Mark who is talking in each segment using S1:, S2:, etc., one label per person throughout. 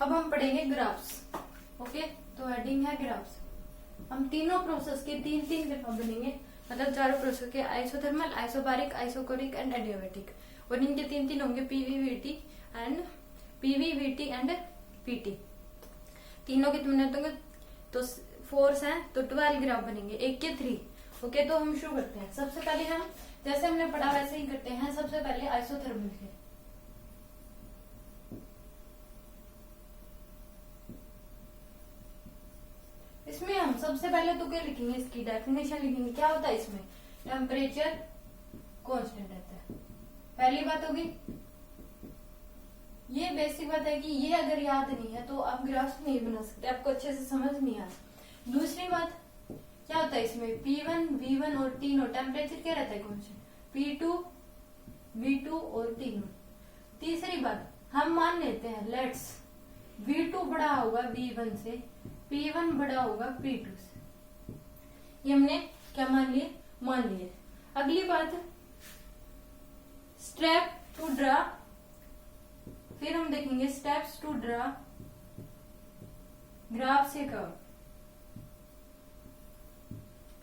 S1: अब हम पढ़ेंगे ग्राफ्स। ओके, तो हेडिंग है ग्राफ्स। हम तीनों प्रोसेस के तीन तीन ग्राफ बनेंगे, मतलब चारों प्रोसेस के, isothermal, isobaric, isochoric and adiabatic. और इनके तीन तीन होंगे पीवीवीटी एंड पीटी। तीनों के तुमने तो फोर्स है तो 12 ग्राफ बनेंगे, एक के 3। ओके, तो हम शुरू करते हैं। सबसे पहले हम जैसे हमने पढ़ा वैसे ही करते हैं। सबसे पहले आइसोथर्मल के, इसमें हम सबसे पहले तो क्या लिखेंगे, इसकी डेफिनेशन लिखेंगे। क्या होता है इसमें, टेम्परेचर कांस्टेंट रहता है, पहली बात होगी। ये बेसिक बात है कि ये अगर याद नहीं है तो आप ग्राफ नहीं बना सकते, आपको अच्छे से समझ नहीं आ। दूसरी बात क्या होता है इसमें, P1, V1 और तीनों टेम्परेचर क्या रहता है कांस्टेंट, P2, V2 और तीनों। तीसरी बात हम मान लेते हैं, लेट्स V2 बड़ा होगा V1 से, P1 बड़ा होगा P2 से। ये हमने क्या मान लिए। अगली बात, स्टेप टू ड्रा, फिर हम देखेंगे स्टेप्स टू ड्रा ग्राफ से कर्व।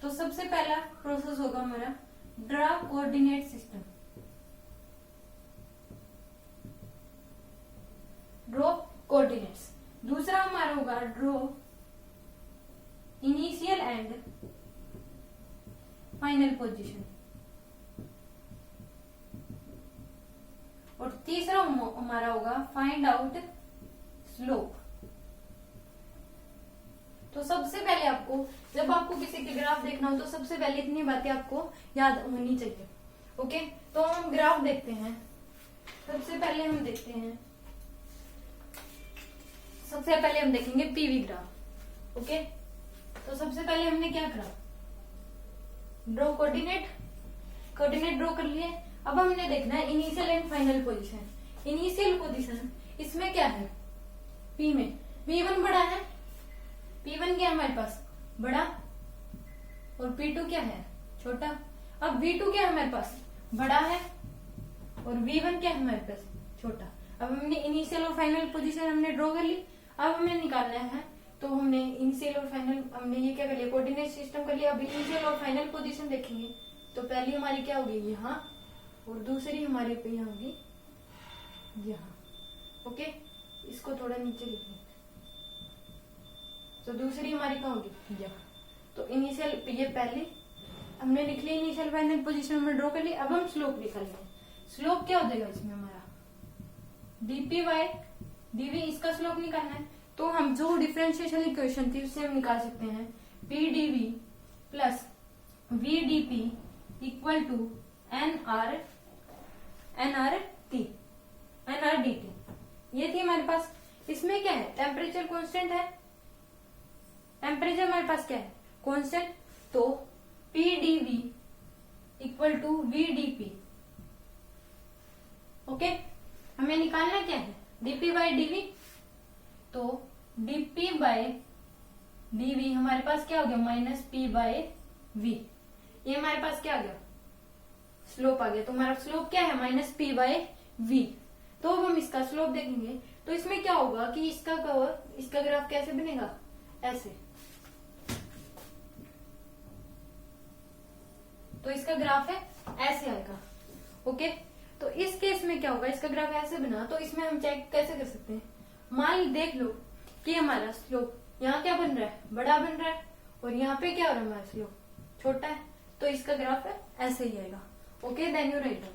S1: तो सबसे पहला प्रोसेस होगा हमारा draw coordinate system, draw coordinates. दूसरा हमारा होगा draw initial and final position. और तीसरा हमारा होगा फाइंड आउट स्लोप। तो सबसे पहले आपको, जब आपको किसी के ग्राफ देखना हो तो सबसे पहले इतनी बातें आपको याद होनी चाहिए। ओके, तो हम ग्राफ देखते हैं। सबसे पहले हम देखेंगे पीवी ग्राफ। ओके, तो सबसे पहले हमने क्या करा, ड्रॉ कोऑर्डिनेट ड्रॉ कर लिए। अब हमने देखना है initial and final position. Initial position इसमें क्या है, पी में P1 बड़ा है, P1 क्या है हमारे पास, बड़ा, और P2 क्या है, छोटा। अब V2 क्या है हमारे पास, बड़ा है, और V1 क्या है हमारे पास, छोटा। अब हमने इनिशियल और फाइनल पोजीशन हमने ड्रॉ कर ली। अब हमें निकालना है, तो हमने इनिशियल और फाइनल, हमने ये क्या कर लिया, कोऑर्डिनेट सिस्टम कर लिया। अब इनिशियल और फाइनल पोजीशन देखेंगे, तो पहली हमारी क्या होगी यहाँ, और दूसरी हमारी पे यहाँ होगी यहाँ। ओके, इसको थोड़ा नीचे लिख लें, तो दूसरी हमारी कहाँ होगी, यहाँ। तो इनिशियल ये पहले हमने लिख लिया, इनिशियल फाइनल पोजीशन में ड्रॉ कर ली। अब हम स्लोप निकालेंगे। स्लोप क्या हो जाएगा इसमें हमारा, dp बाय dv, इसका स्लोप निकालना है। तो हम जो डिफरेंशिएशन इक्वेशन थी उससे हम निकाल सकते हैं, p dv plus v dp equal to nRT। ये थी हमारे पास। इसमें क्या है, टेम्परेचर कांस्टेंट है, टेम्परेचर हमारे पास क्या है, कांस्टेंट। तो P dV equal to V dP। Okay, हमें निकालना क्या है, dP बाय dV। तो dP बाय dV हमारे पास क्या हो गया, माइनस P बाय V। ये हमारे पास क्या आ गया, स्लोप आ गया। तो हमारा स्लोप क्या है, माइनस P बाय V। तो अब हम इसका स्लोप देखेंगे, तो इसमें क्या होगा कि इसका ग्राफ कैसे बनेगा, ऐसे। तो इसका ग्राफ है ऐसे आएगा। ओके, तो इस केस में क्या होगा, इसका ग्राफ ऐसे बना, तो इसमें हम चेक कैसे कर सकते हैं, मान देख लो कि हमारा स्लोप यहाँ क्या बन रहा है, बड़ा बन रहा है, और यहाँ पे क्या हो रहा है, हमारा स्लोप छोटा है। तो इसका ग्राफ है ऐसे ही आएगा। Okay, then you write down.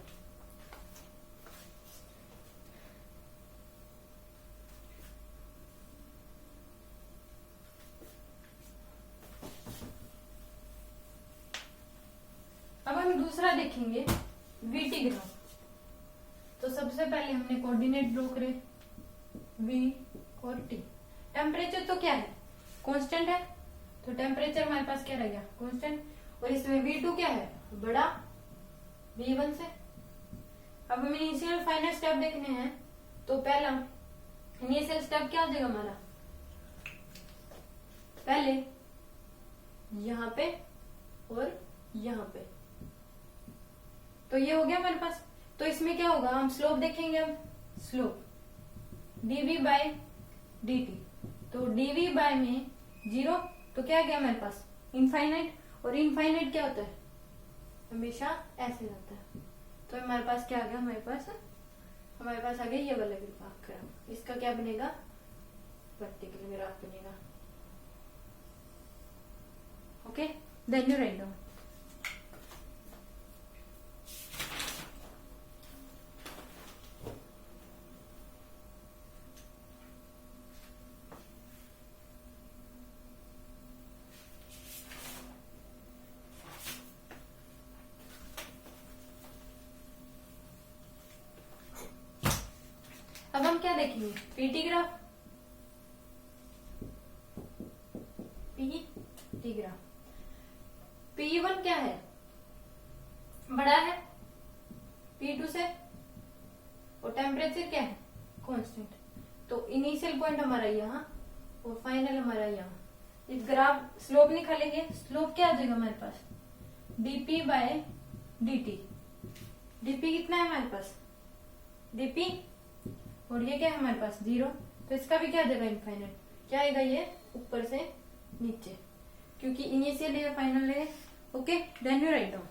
S1: अब हम दूसरा देखेंगे वीटी ग्राफ। तो सबसे पहले हमने कोऑर्डिनेट ड्रॉ करे, V और T। टेम्परेचर तो क्या है, कांस्टेंट है, तो टेम्परेचर हमारे पास क्या रह गया, कांस्टेंट। और इसमें V2 क्या है, बड़ा V1 से। अब हमें इनिशियल फाइनल स्टेप देखने हैं। तो पहला इनिशियल स्टेप क्या हो जाएगा हमारा, पहले यहाँ पे और यहाँ पे। तो ये हो गया हमारे पास। तो इसमें क्या होगा, हम स्लोप देखेंगे। हम slope dv by D T. तो डीवी बाय में 0, तो क्या गया हमारे पास इनफाइनाइट, और इनफाइनाइट क्या होता है हमेशा ऐसे जाता है। तो हमारे पास क्या आ गया, हमारे पास आ गया ये वाला ग्राफ। इसका क्या बनेगा, वर्टिकल ग्राफ बनेगा। Okay, then you write down. अब हम क्या देखेंगे, PT graph. PT graph, P1 क्या है, बड़ा है P2 से, और टेम्परेचर क्या है कांस्टेंट। तो इनिशियल पॉइंट हमारा यहाँ और फाइनल हमारा यहाँ। इस ग्राफ स्लोप निकालेंगे, स्लोप क्या आ जाएगा हमारे पास dp बाय dt। dp कितना है हमारे पास dp, और ये क्या है हमारे पास 0, तो इसका भी क्या आ जाएगा इनफाइनाइट। क्या आएगा ये ऊपर से नीचे, क्योंकि इनिशियल है फाइनल है। Okay, then you write down.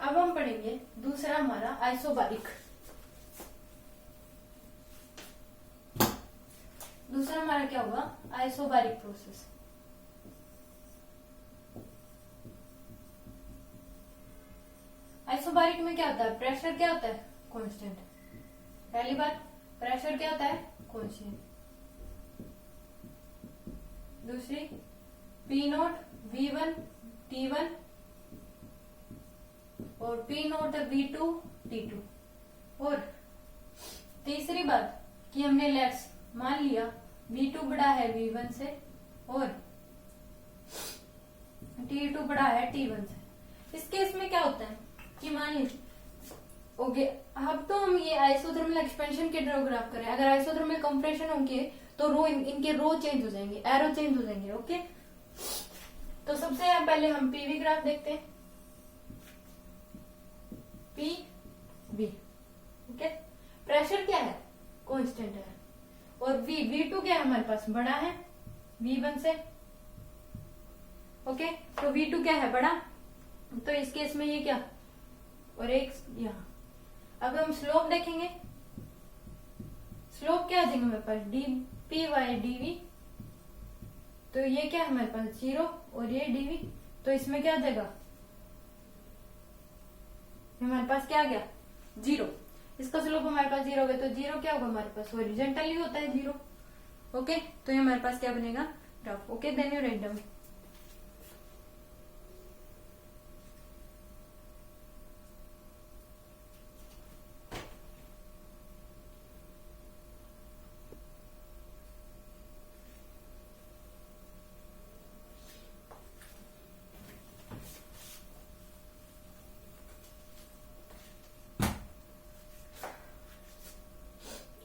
S1: अब हम पढ़ेंगे दूसरा हमारा आइसोबारिक। दूसरा हमारा क्या होगा, आइसोबारिक प्रोसेस। आइसोबारिक में क्या होता है, प्रेशर क्या होता है कांस्टेंट। पहली बात, प्रेशर क्या होता है कांस्टेंट। दूसरी P0 V1 T1 और P0 V2 T2। और तीसरी बात कि हमने लेट्स मान लिया V2 बड़ा है V1 से और T2 बड़ा है T1 से। इस केस में क्या होता है कि मान लीजिए ओके, अब तो हम ये आइसोथर्मल एक्सपेंशन के ग्राफ करें। अगर आइसोथर्मल कंप्रेशन होंगे तो रो इनके रो चेंज हो जाएंगे, एरो चेंज हो जाएंगे। ओके, तो सबसे पहले हम पीवी ग्राफ देखते हैं, पी ओके। प्रेशर क्या है कांस्टेंट है, और V2 क्या है हमारे पास बड़ा है V1 से। ओके, तो V2 क्या है बड़ा, तो इस केस में ये क्या, और एक यहाँ। अब हम स्लोप देखेंगे, स्लोप क्या आ जाएगा हमारे पास dp बाय dv। तो ये क्या है हमारे पास 0 और ये dv, तो इसमें क्या आ जाएगा हमारे पास क्या आ गया 0। इसका स्लोप हमारे पास 0 हो गया, तो 0 क्या होगा हमारे पास हॉरिजॉन्टली होता है 0। ओके, तो ये हमारे पास क्या बनेगा graph. Okay, then you write down.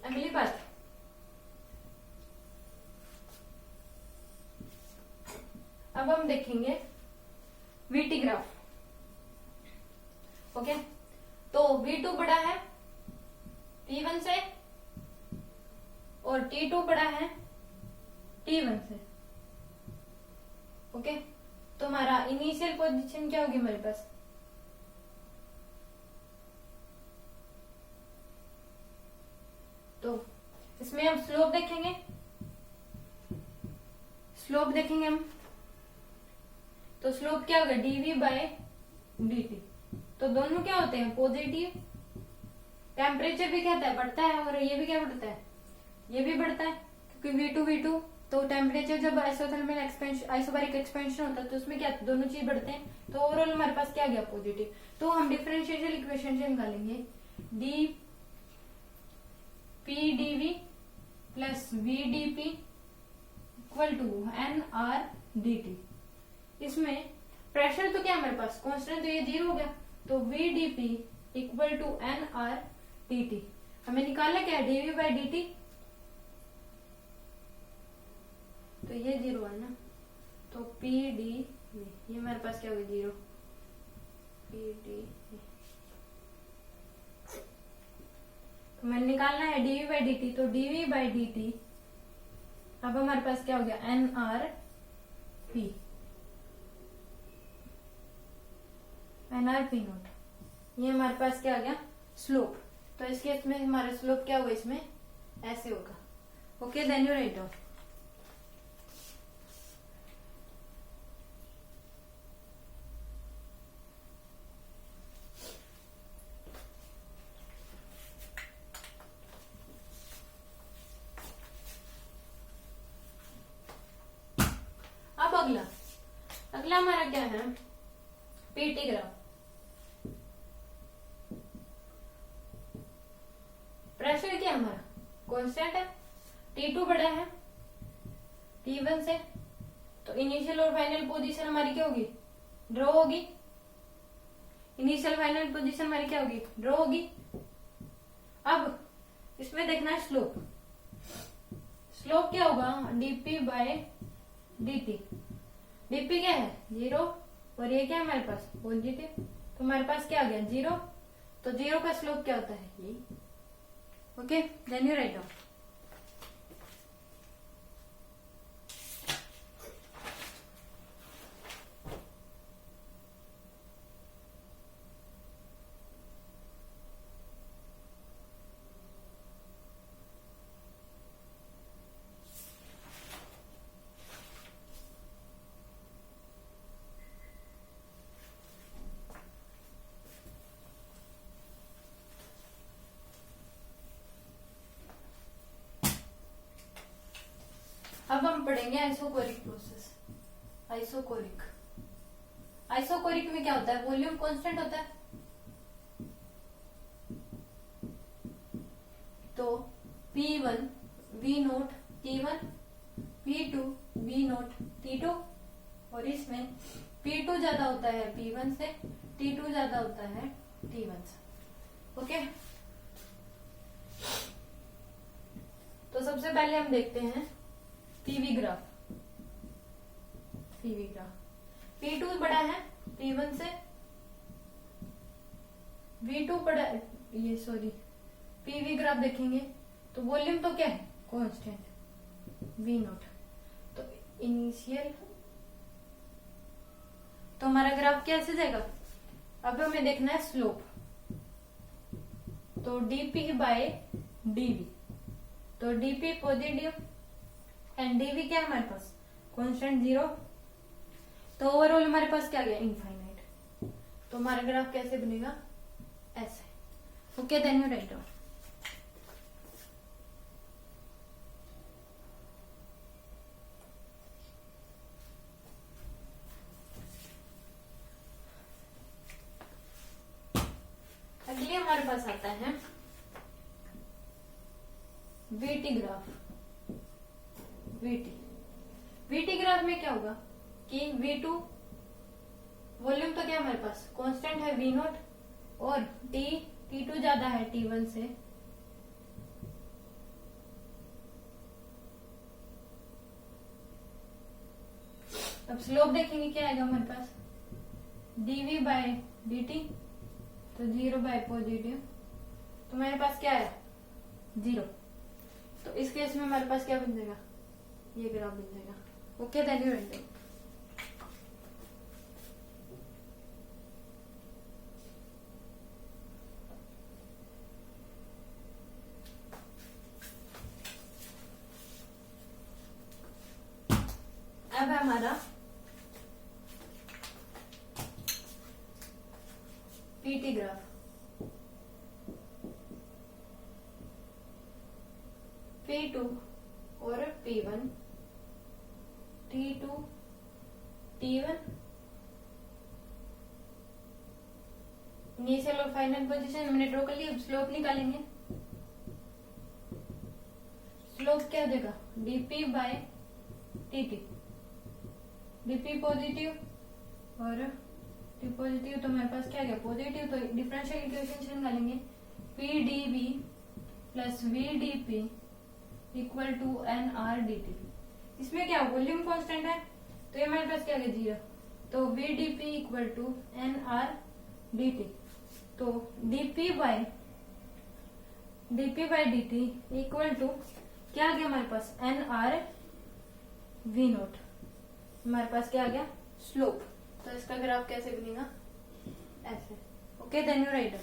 S1: अगली बात, अब हम देखेंगे वीटी ग्राफ। ओके, तो V2 बड़ा है T1 से और T2 बड़ा है T1 से। ओके, तो हमारा इनिशियल पोजीशन क्या होगी हमारे पास, तो इसमें हम स्लोप देखेंगे, हम तो स्लोप क्या होगा dv बाय dt। तो दोनों क्या होते हैं पॉजिटिव। टेम्परेचर भी क्या होता है बढ़ता है, और ये भी क्या बढ़ता है, ये भी बढ़ता है, क्योंकि V2 तो टेम्परेचर जब आइसोथर्मल एक्सपेंशन आइसोबारिक एक्सपेंशन होता है तो उसमें क्या दोनों चीज बढ़ते हैं। तो ओवरऑल हमारे पास क्या गया पॉजिटिव। तो हम डिफरेंशियल इक्वेशन से निकालेंगे D P DV plus V D P equal to N R D T. इसमें प्रेशर तो क्या हमारे पास कांस्टेंट, तो ये 0 हो गया, तो V D P equal to N R D T. हमें निकालना क्या है डीवी बाई डी टी। तो ये 0 है ना, तो पी डी ये हमारे पास क्या होगा 0 पी डी। तो मैंने निकालना है डीवी बाई डी टी, तो डीवी बाई डी टी अब हमारे पास क्या हो गया N R P, N R P note. ये हमारे पास क्या आ गया स्लोप। तो इस केस में हमारा स्लोप क्या होगा, इसमें ऐसे होगा। Okay then you write down. अब अगला अगला हमारा क्या है पीटी ग्राफ। प्रेशर क्या हमारा कांस्टेंट है, T2 बड़ा है T1 से, तो इनिशियल और फाइनल पोजीशन हमारी क्या होगी ड्रॉ होगी। इनिशियल फाइनल पोजीशन हमारी क्या होगी ड्रॉ होगी। अब इसमें देखना है स्लोप। स्लोप क्या होगा dp बाय dt। dp क्या है 0 और ये क्या है हमारे पास पॉजिटिव, तो हमारे पास क्या आ गया 0। तो 0 का स्लोप क्या होता है ये। Okay then you write down. अब हम पढ़ेंगे आइसोकोरिक प्रोसेस। आइसोकोरिक आइसोकोरिक में क्या होता है वॉल्यूम कांस्टेंट होता है, तो P1 V note T1 P2 V note T2 और इसमें P2 ज्यादा होता है P1 से, T2 ज्यादा होता है T1 से। ओके तो सबसे पहले हम देखते हैं PV graph. PV graph P2 बड़ा है P1 से, V2 बड़ा ये सॉरी पीवी ग्राफ देखेंगे तो वॉल्यूम तो क्या है कांस्टेंट V नोट, तो इनिशियल तो हमारा ग्राफ कैसे जाएगा। अब हमें देखना है स्लोप, तो dp बाय dv, तो dp पॉजिटिव एंड dv क्या है हमारे पास कांस्टेंट 0, तो ओवरऑल हमारे पास क्या गया इनफाइनाइट। तो हमारा ग्राफ कैसे बनेगा ऐसे। Okay then you write down. अगले हमारे पास आता है वीटी ग्राफ। वीटी ग्राफ में क्या होगा कि V2 वॉल्यूम तो क्या हमारे पास कांस्टेंट है V नोट और T2 ज्यादा है T1 से, अब स्लोप देखेंगे क्या आएगा हमारे पास dv बाय dt, तो 0 बाय पॉजिटिव, तो मेरे पास क्या है 0। तो इस केस में हमारे पास क्या बन जाएगा ये ग्राफ बन जाएगा। Okay then you write. अब है हमारा पीटी ग्राफ। P2 और P1 T2 T1 इनिशियल और फाइनल पोजीशन हमने ड्रॉ कर ली। अब स्लोप निकालेंगे। स्लोप क्या देगा dp by dt, dp positive और t पॉजिटिव, तो हमारे पास क्या गया पॉजिटिव, तो डिफरेंशियल इक्वेशन से निकालेंगे pdv plus vdp equal to nr dt। इसमें क्या वॉल्यूम कांस्टेंट है, तो ये हमारे पास क्या है 0, तो V D P equal to N R D T. तो DP by D T equal to क्या आ गया हमारे पास एन आर वी नोट। हमारे पास क्या आ गया स्लोप। तो इसका ग्राफ कैसे बनेगा ऐसे। Okay then you write.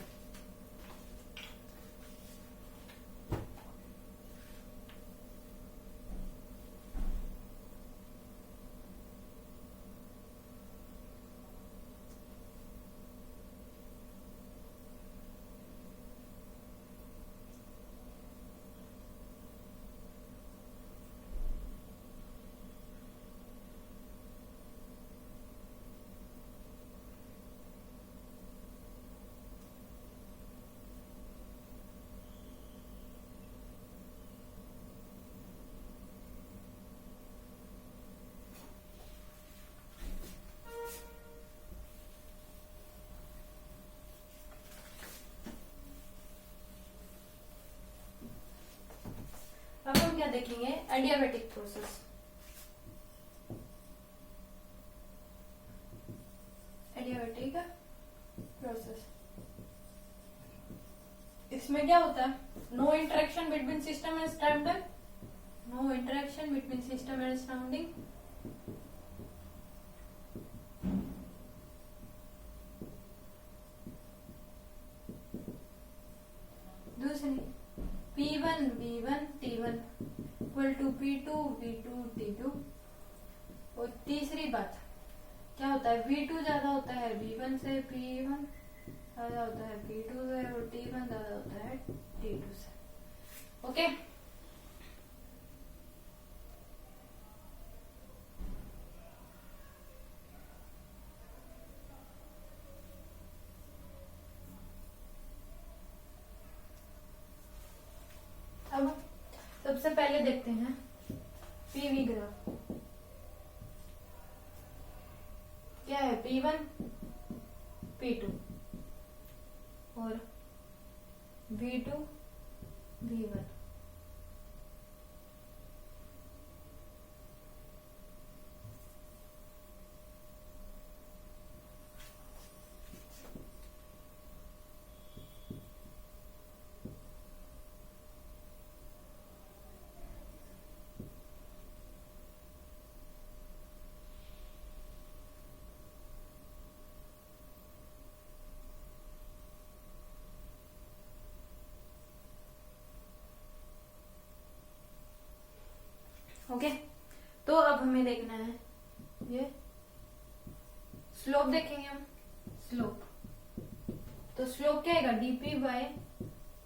S1: अब हम क्या देखेंगे एडियाबेटिक प्रोसेस। एडियाबेटिक प्रोसेस, इसमें क्या होता है no interaction between system and surrounding, no interaction between system and surrounding. दूसरी P1 V1 T1 equal to P2 V2 T2। और तीसरी बात क्या होता है V2 ज्यादा होता है V1 से, P1 ज्यादा होता है P2 से, और T1 ज्यादा होता है T2 से। ओके अब सबसे पहले देखते हैं पीवी ग्राफ क्या है P1 P2 और V2 V1। ओके तो अब हमें देखना है ये स्लोप देखेंगे हम। स्लोप तो स्लोप क्या आएगा डीपी बाय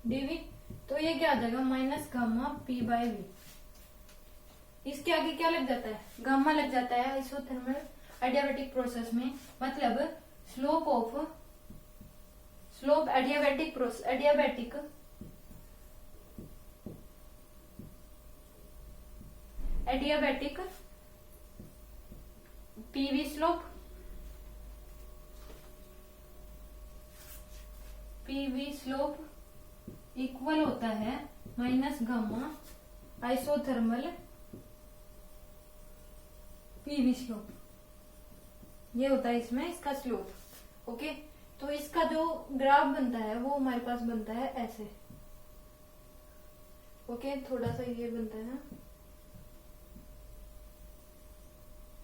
S1: डीवी। तो ये क्या आ जाएगा minus gamma P by V. इसके आगे क्या लग जाता है गामा लग जाता है आइसोथर्मल एडियाबेटिक प्रोसेस में। मतलब slope adiabatic process adiabatic PV slope equal होता है minus gamma isothermal PV slope. ये होता है इसमें इसका स्लोप। ओके तो इसका जो ग्राफ बनता है वो हमारे पास बनता है ऐसे। ओके थोड़ा सा ये बनता है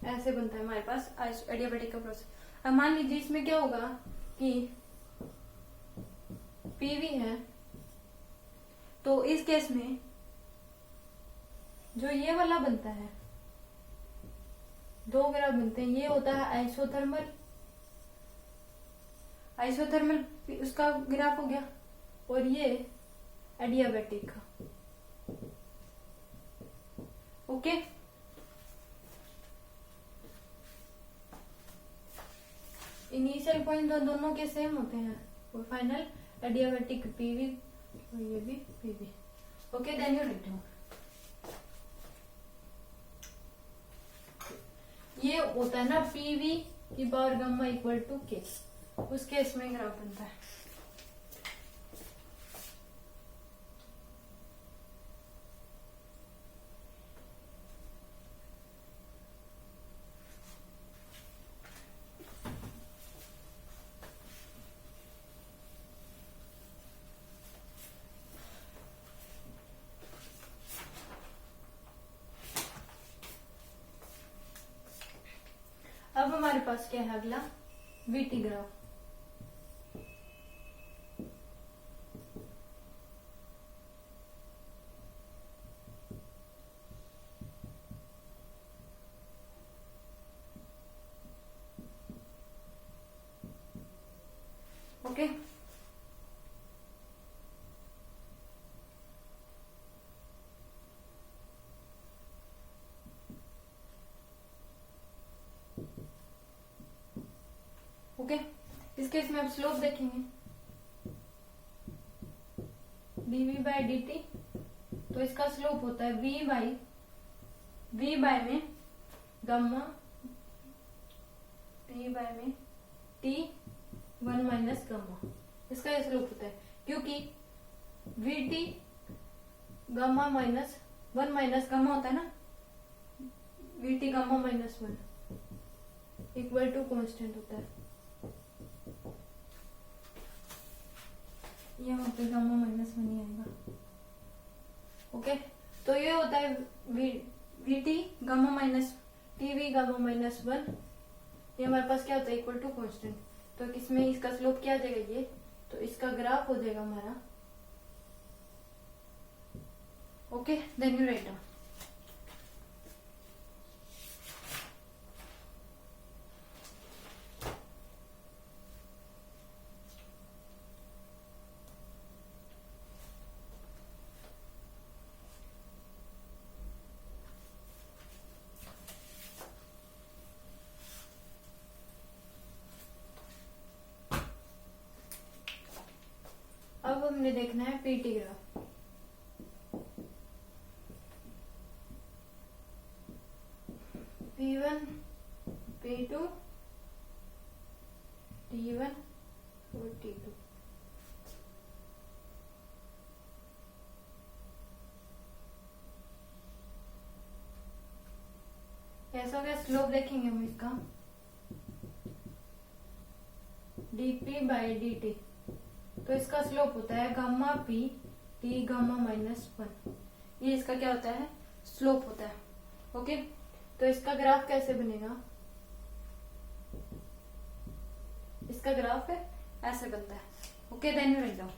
S1: ऐसे बनता है हमारे पास एडियाबेटिक का प्रोसेस। अब मान लीजिए इसमें क्या होगा कि पीवी है, तो इस केस में जो ये वाला बनता है दो ग्राफ बनते हैं। ये होता है आइसोथर्मल उसका ग्राफ हो गया, और ये एडियाबेटिक का। ओके इनिशियल पॉइंट दोनों के सेम होते हैं, और फाइनल एडियाबेटिक पीवी और ये भी PV. Okay then you write down. ये होता है ना पीवी की पावर गामा इक्वल टू के, उस केस में ग्राफ बनता है। हमारे पास क्या है अगला, वीटी ग्राफ। Okay, okay. इस केस में अब स्लोप देखेंगे, dv बाई dt, तो इसका स्लोप होता है v बाय में गामा, v बाय में t 1 माइनस गामा, इसका ये स्लोप होता है, क्योंकि vt gamma minus 1 minus gamma होता है ना, vt gamma minus 1 equal to constant होता है, यहाँ पे गामा माइनस 1 ही आएगा। ओके, तो ये होता है vt gamma minus tv gamma minus 1, ये हमारे पास क्या होता है, इक्वल टू कॉन्स्टेंट। तो इसमें इसका स्लोप क्या आ जाएगा ये, तो इसका ग्राफ हो जाएगा हमारा। Okay, then you write down. अब हमने देखना है PT graph. P1, P2, T1 और T2। ऐसा क्या स्लोप देखेंगे हम इसका, dp बाई dt, तो इसका स्लोप होता है gamma p t gamma minus 1, ये इसका क्या होता है, स्लोप होता है। ओके, तो इसका ग्राफ कैसे बनेगा, इसका ग्राफ है ऐसे बनता है। Okay, then you write down.